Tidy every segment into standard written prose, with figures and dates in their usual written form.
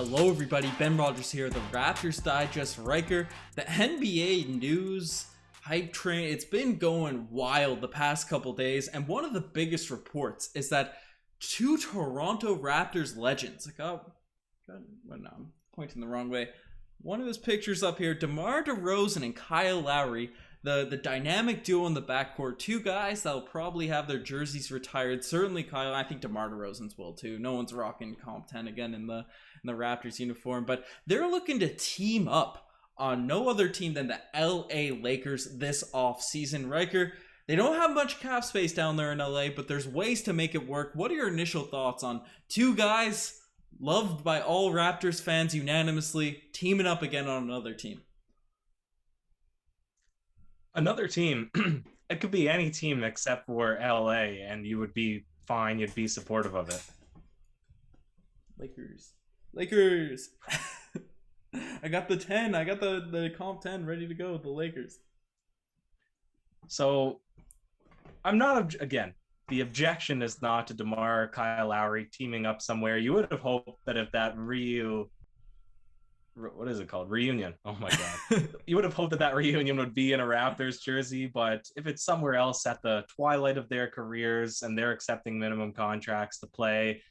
Hello everybody, Ben Rogers here, the Raptors Digest Riker. The NBA news hype train, it's been going wild the past couple days, and one of the biggest reports is that two Toronto Raptors legends, I'm pointing the wrong way. One of his pictures up here, DeMar DeRozan and Kyle Lowry, the dynamic duo in the backcourt, two guys that'll probably have their jerseys retired. Certainly Kyle, I think DeMar DeRozan's will too. No one's rocking comp 10 again in the Raptors uniform, but they're looking to team up on no other team than the LA Lakers this offseason. Riker, they don't have much cap space down there in LA, but there's ways to make it work. What are your initial thoughts on two guys loved by all Raptors fans unanimously teaming up again on another team? Another team, it could be any team except for LA, and you would be fine, you'd be supportive of it. Lakers. I got the 10. I got the comp 10 ready to go with the Lakers. So, I'm not, again, the objection is not to DeMar, Kyle Lowry teaming up somewhere. You would have hoped that if that reunion. Oh my God. You would have hoped that reunion would be in a Raptors jersey, but if it's somewhere else at the twilight of their careers and they're accepting minimum contracts to play,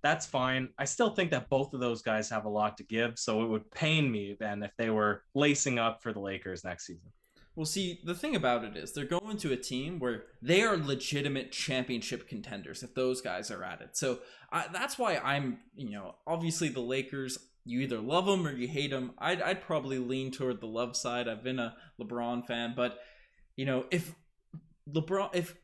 that's fine. I still think that both of those guys have a lot to give, so it would pain me then if they were lacing up for the Lakers next season. Well, see, the thing about it is they're going to a team where they are legitimate championship contenders if those guys are at it. So that's why I'm, obviously the Lakers, you either love them or you hate them. I'd probably lean toward the love side. I've been a LeBron fan, but if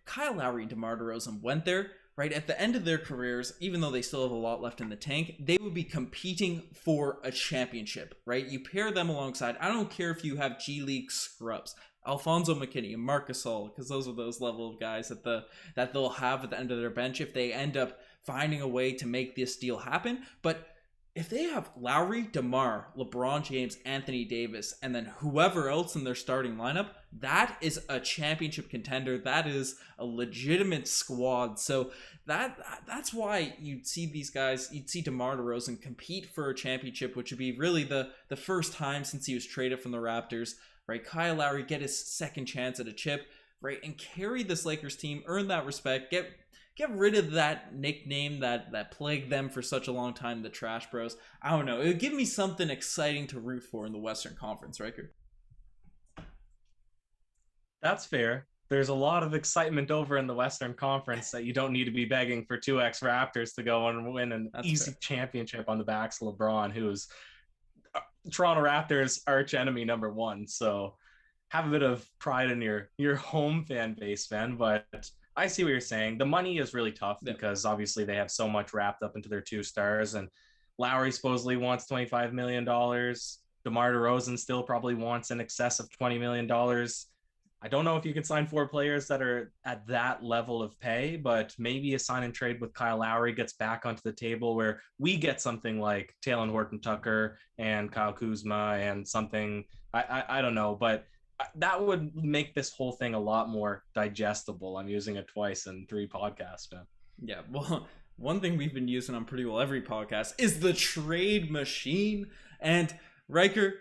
Kyle Lowry and DeMar DeRozan went there, right at the end of their careers, even though they still have a lot left in the tank, they would be competing for a championship, right? You pair them alongside. I don't care if you have G League scrubs, Alfonso McKinney and Marc Gasol, because those are those level of guys that they'll have at the end of their bench if they end up finding a way to make this deal happen. But if they have Lowry, DeMar, LeBron James, Anthony Davis, and then whoever else in their starting lineup, that is a championship contender. That is a legitimate squad. So that's why you'd see these guys, you'd see DeMar DeRozan compete for a championship, which would be really the first time since he was traded from the Raptors, right? Kyle Lowry get his second chance at a chip, right? And carry this Lakers team, earn that respect, get rid of that nickname that plagued them for such a long time, the Trash Bros. I don't know. It would give me something exciting to root for in the Western Conference, Riker. That's fair. There's a lot of excitement over in the Western Conference that you don't need to be begging for 2X Raptors to go and win an easy championship on the backs of LeBron, who's Toronto Raptors arch enemy number one. So have a bit of pride in your home fan base, Ben, but I see what you're saying. The money is really tough because obviously they have so much wrapped up into their two stars, and Lowry supposedly wants $25 million. DeMar DeRozan still probably wants in excess of $20 million. I don't know if you can sign 4 players that are at that level of pay, but maybe a sign and trade with Kyle Lowry gets back onto the table where we get something like Talen Horton-Tucker and Kyle Kuzma and something, I don't know, but that would make this whole thing a lot more digestible. I'm using it twice in 3 podcasts, man. Yeah, well, one thing we've been using on pretty well every podcast is the trade machine. And Riker,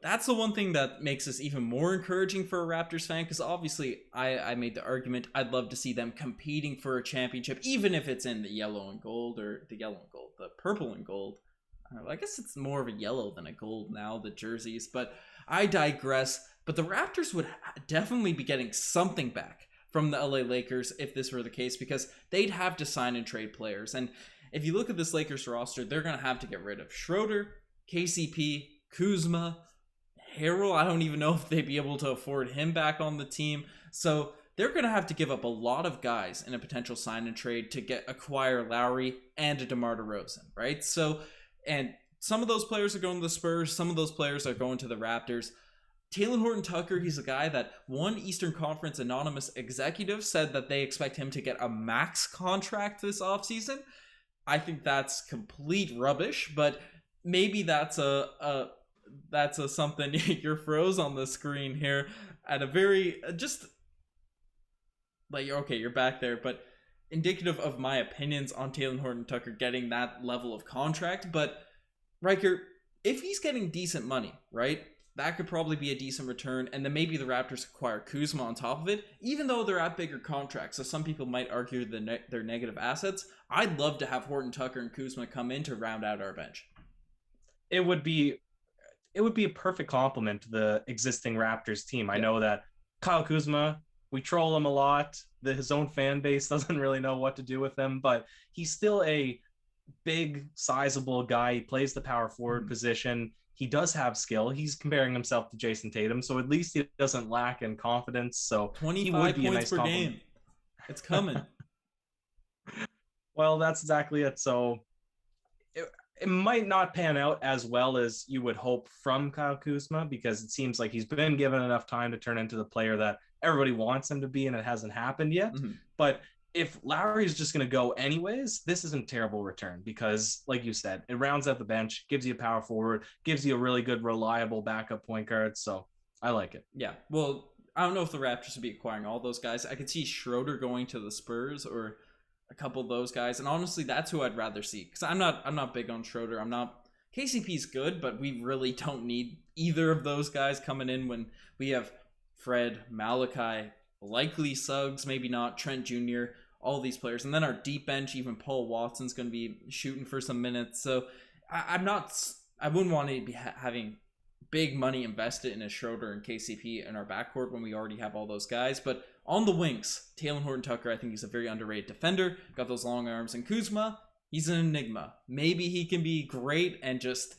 that's the one thing that makes this even more encouraging for a Raptors fan, because obviously I made the argument I'd love to see them competing for a championship, even if it's in the yellow and gold, or the purple and gold. I guess it's more of a yellow than a gold now, the jerseys, but I digress. But the Raptors would definitely be getting something back from the LA Lakers if this were the case, because they'd have to sign and trade players. And if you look at this Lakers roster, they're going to have to get rid of Schroeder, KCP, Kuzma, Harrell. I don't even know if they'd be able to afford him back on the team. So they're going to have to give up a lot of guys in a potential sign and trade to acquire Lowry and a DeMar DeRozan, right? So, and some of those players are going to the Spurs. Some of those players are going to the Raptors. Talen Horton-Tucker, he's a guy that one Eastern Conference anonymous executive said that they expect him to get a max contract this offseason. I think that's complete rubbish, but maybe that's a something. You're froze on the screen here at a very okay, you're back there, but indicative of my opinions on Talen Horton-Tucker getting that level of contract. But Riker, if he's getting decent money, right? That could probably be a decent return, and then maybe the Raptors acquire Kuzma on top of it, even though they're at bigger contracts. So some people might argue their negative assets. I'd love to have Horton Tucker and Kuzma come in to round out our bench. It would be a perfect complement to the existing Raptors team. I know that Kyle Kuzma, we troll him a lot. His own fan base doesn't really know what to do with him, but he's still a big, sizable guy. He plays the power forward position. He does have skill. He's comparing himself to Jason Tatum, so at least he doesn't lack in confidence. So 25 points per game. It's coming. Well, that's exactly it. So it might not pan out as well as you would hope from Kyle Kuzma, because it seems like he's been given enough time to turn into the player that everybody wants him to be, and it hasn't happened yet. But if Lowry is just going to go anyways, this isn't a terrible return because, like you said, it rounds out the bench, gives you a power forward, gives you a really good, reliable backup point guard. So I like it. Yeah. Well, I don't know if the Raptors would be acquiring all those guys. I could see Schroeder going to the Spurs or a couple of those guys. And honestly, that's who I'd rather see, because I'm not big on Schroeder. KCP's good, but we really don't need either of those guys coming in when we have Fred, Malachi, likely Suggs, maybe not, Trent Jr., all these players. And then our deep bench, even Paul Watson's going to be shooting for some minutes. So I wouldn't want to be having big money invested in a Schroeder and KCP in our backcourt when we already have all those guys. But on the wings, Talen Horton-Tucker, I think he's a very underrated defender. Got those long arms. And Kuzma, he's an enigma. Maybe he can be great and just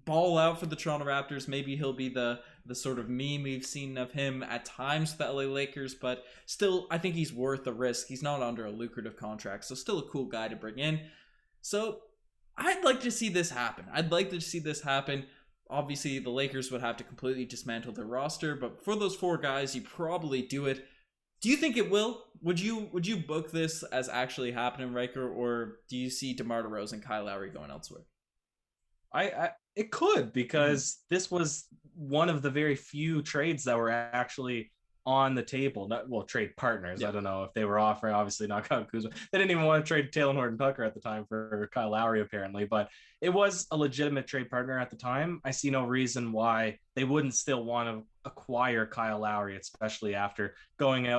ball out for the Toronto Raptors. Maybe he'll be the sort of meme we've seen of him at times with the LA Lakers, but still, I think he's worth the risk. He's not under a lucrative contract, so still a cool guy to bring in. So I'd like to see this happen. Obviously, the Lakers would have to completely dismantle their roster, but for those 4 guys, you probably do it. Do you think it will? Would you book this as actually happening, Riker, or do you see DeMar DeRozan and Kyle Lowry going elsewhere? It could, because this was one of the very few trades that were actually on the table. Trade partners. Yeah. I don't know if they were offering, obviously not Kyle Kuzma. They didn't even want to trade Talen Horton-Tucker at the time for Kyle Lowry, apparently, but it was a legitimate trade partner at the time. I see no reason why they wouldn't still want to acquire Kyle Lowry, especially after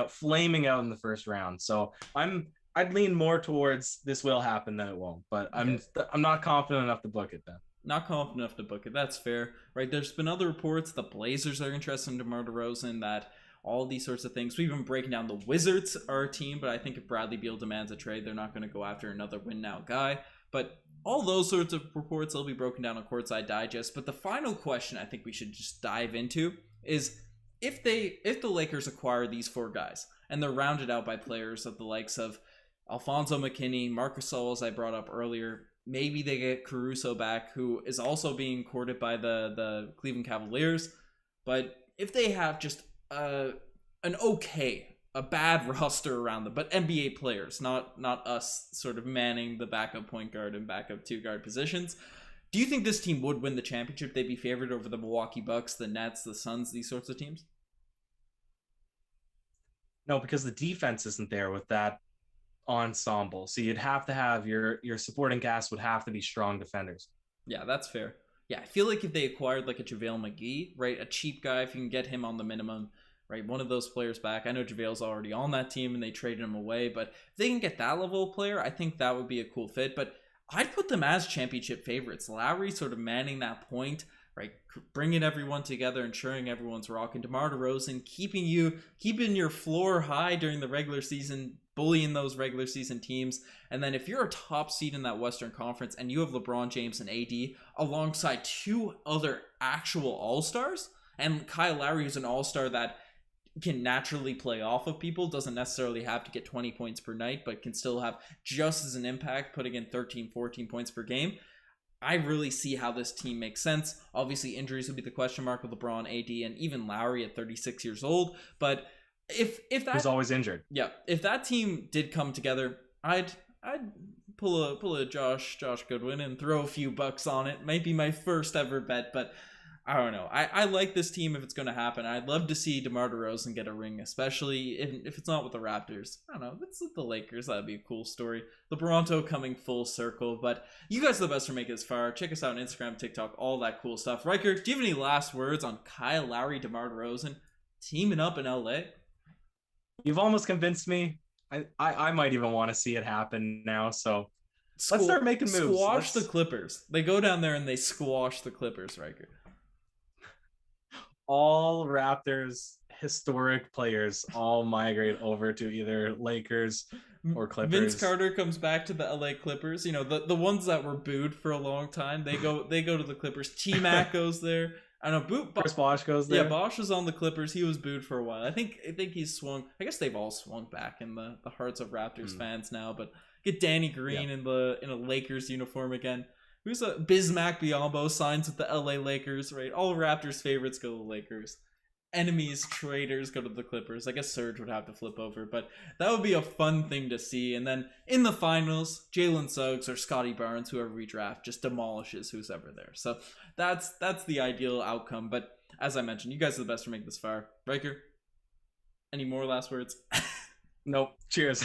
flaming out in the first round. So I'd lean more towards this will happen than it won't, but I'm not confident enough to book it then. Not confident enough to book it. That's fair, right? There's been other reports. The Blazers are interested in DeMar DeRozan, that all these sorts of things. We've been breaking down the Wizards are a team, but I think if Bradley Beal demands a trade, they're not going to go after another win-now guy. But all those sorts of reports will be broken down on Courtside Digest. But the final question I think we should just dive into is if the Lakers acquire these 4 guys and they're rounded out by players of the likes of Alfonso McKinney, Marc Gasol, as I brought up earlier. Maybe they get Caruso back, who is also being courted by the Cleveland Cavaliers. But if they have just a bad roster around them, but NBA players, not us sort of manning the backup point guard and backup 2 guard positions, do you think this team would win the championship? They'd be favored over the Milwaukee Bucks, the Nets, the Suns, these sorts of teams? No, because the defense isn't there with that ensemble. So you'd have to have your supporting cast would have to be strong defenders. Yeah, that's fair. Yeah, I feel like if they acquired like a JaVale McGee, right, a cheap guy, if you can get him on the minimum, right, one of those players back. I know JaVale's already on that team and they traded him away, but if they can get that level of player, I think that would be a cool fit. But I'd put them as championship favorites. Lowry sort of manning that point, right, bringing everyone together, ensuring everyone's rocking. DeMar DeRozan keeping your floor high during the regular season, bullying those regular season teams. And then if you're a top seed in that Western Conference and you have LeBron James and AD alongside 2 other actual All-Stars, and Kyle Lowry, who's an All-Star that can naturally play off of people, doesn't necessarily have to get 20 points per night, but can still have just as an impact, putting in 13, 14 points per game. I really see how this team makes sense. Obviously, injuries would be the question mark with LeBron, AD, and even Lowry at 36 years old. But if that, he's always injured. Yeah, if that team did come together, I'd pull a Josh Goodwin and throw a few bucks on it. Might be my first ever bet, but I don't know. I like this team if it's going to happen. I'd love to see DeMar DeRozan get a ring, especially if it's not with the Raptors. I don't know. If it's with the Lakers, that'd be a cool story. LeBronto coming full circle. But you guys are the best for making this far. Check us out on Instagram, TikTok, all that cool stuff. Riker, do you have any last words on Kyle Lowry, DeMar DeRozan teaming up in LA? You've almost convinced me. I might even want to see it happen now. So let's start making moves. Squash the Clippers. They go down there and they squash the Clippers, Riker. All Raptors historic players all migrate over to either Lakers or Clippers. Vince Carter comes back to the LA Clippers. You know, the ones that were booed for a long time. They go to the Clippers. T-Mac goes there. I don't know. Chris Bosh goes there. Yeah, Bosh was on the Clippers. He was booed for a while. I think he's swung. I guess they've all swung back in the hearts of Raptors fans now. But get Danny Green in a Lakers uniform again. Who's a Bismack Biyombo signs with the LA Lakers, right? All Raptors favorites go to the Lakers. Enemies, traitors go to the Clippers. I guess Serge would have to flip over, but that would be a fun thing to see. And then in the finals, Jalen Suggs or Scotty Barnes, whoever we draft, just demolishes who's ever there. So that's the ideal outcome. But as I mentioned, you guys are the best for making this far. Riker, any more last words? Nope. Cheers.